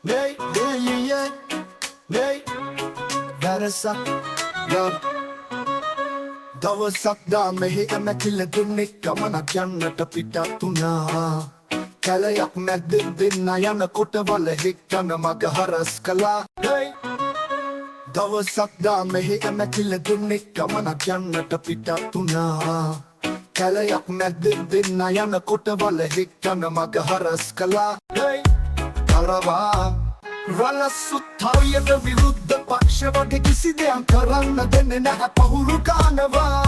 Nee, වැරසක් යම් දවසක් දා මෙහි ඇමැතිල දුන්නෙක් ගමනක් යන්නට පිටත් වුණා. කැලයක් මැද්ද දෙන්න යනකොට වල හිටන මග හරස් කළා. දවසක් දා මෙහි ඇමැතිල දුන්නෙක් ගමනක් යන්නට පිටත් වුණා. කැලයක් මැද්ද දෙන්න යනකොට වල හිටන මග හරස් කළා. කරවා රලසුත්තාවයට විරුද්ධ පක්ෂ වගේ කිසි දෙයක් කරන්න දෙන්නේ නැහැ පහුරු ගන්නවා.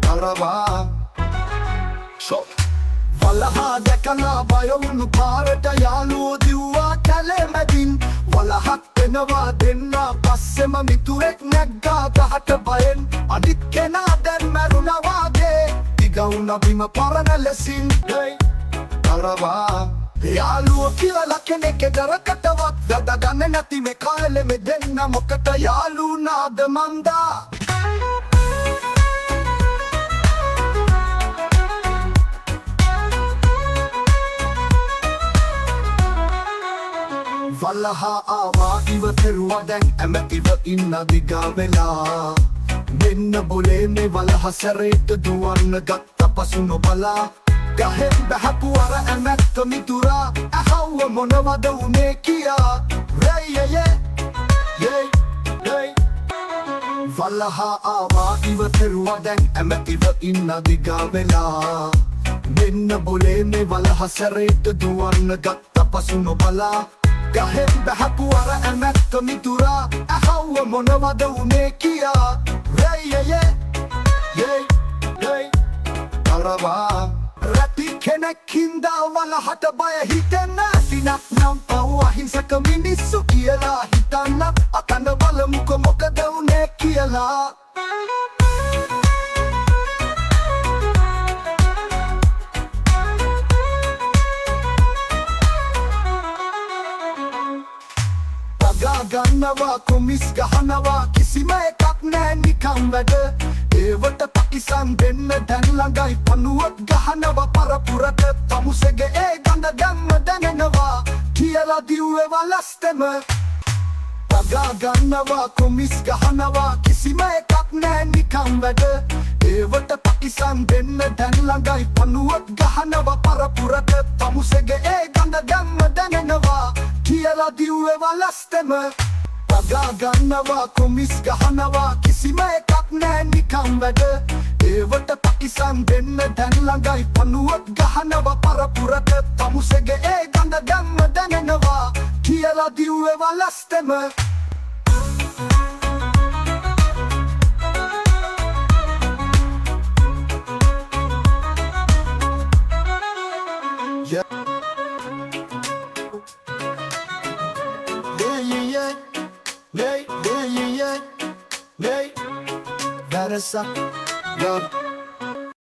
කරවා වලහා දැකලා බය වුණු පාරට යාළුවෝ දිව්වා කැලේ මැදින්. වලහක් වෙනවා දෙන්න පස්සෙම මිතුරෙක් නැග්ගා ගහට බයෙන්. අනිත් කෙනා දැන් මැරුණා වාගේ දිගවුණ බිම පරණ ලෙසින්. කරවා යාළුවෝ කියලා කෙනෙක් දරකටවත් දදගන්නේ නැති මේ කාලේ මේ දෙන්න මොකට යාළුනාද මන්දා. වලහා ආවා ඉවතරුවා දැන් ඇමතිව ඉන්න දිගා වෙලා. මෙන්න බොලේ මේ වලහ සැරේට දුවන්න ගත්ත පසු නොබලා. ගහෙන් බැහැපු අර ඇමැත්ත මිතුරා ඇහව්ව මොනවද උනේ කියා. වලහා ආවා ඉවතරුවා දැන් ඇමතිව ඉන්න දිගා වෙලා. මෙන්න බොලේ මේ වලහ සැරේට දුවන්න ගත්ත පසු නොබලා. ගහෙන් බැහැපු අර ඇමැත්ත මිතුරා ඇහව්ව මොනවද උනේ කියා. කරවා රැපි කෙනෙක් හින්දා වලහට බය හිතෙන්න ඇතිනක් නම් පව් අහිංසක මිනිස්සු කියලා හිතන්න. අකන්න බලමුකො මොකද උනේ කියලා. ගන්නවා කොමිස් ගහනවා කිසිම එකක් නෑ නිකම් වැඩ. ඒවට පකිසන් දෙන්න දැන් ළඟයි පනුවක් ගහනවා පරපුරට. තමුසෙගේ ඒ ගඳ දැම්ම දැනෙනවා කියලා දිව්වේ වලස්තෙම. පගා ගන්නවා කොමිස් ගහනවා කිසිම එකක් නෑ නිකම් වැඩ. ඒවට පකිසන් දෙන්න දැන් ළඟයි පනුවක් ගහනවා පරපුරට. තමුසෙගේ ඒ ගඳ දැම්ම දැනෙනවා කියලා දිව්වේ වලස්තෙම. පගා ගන්නවා කොමිස් ගහනවා කිසිම එකක් නෑ නිකම් වැඩ. ඒවට පකිසන් දෙන්න දැන් ළඟයි පනුවක් ගහනවා පරපුරට. තමුසෙගේ ඒ ගඳ දැම්ම දැනෙනවා කියලා දිව්වේ වලස්තෙම. Nee, වැරසක් යම්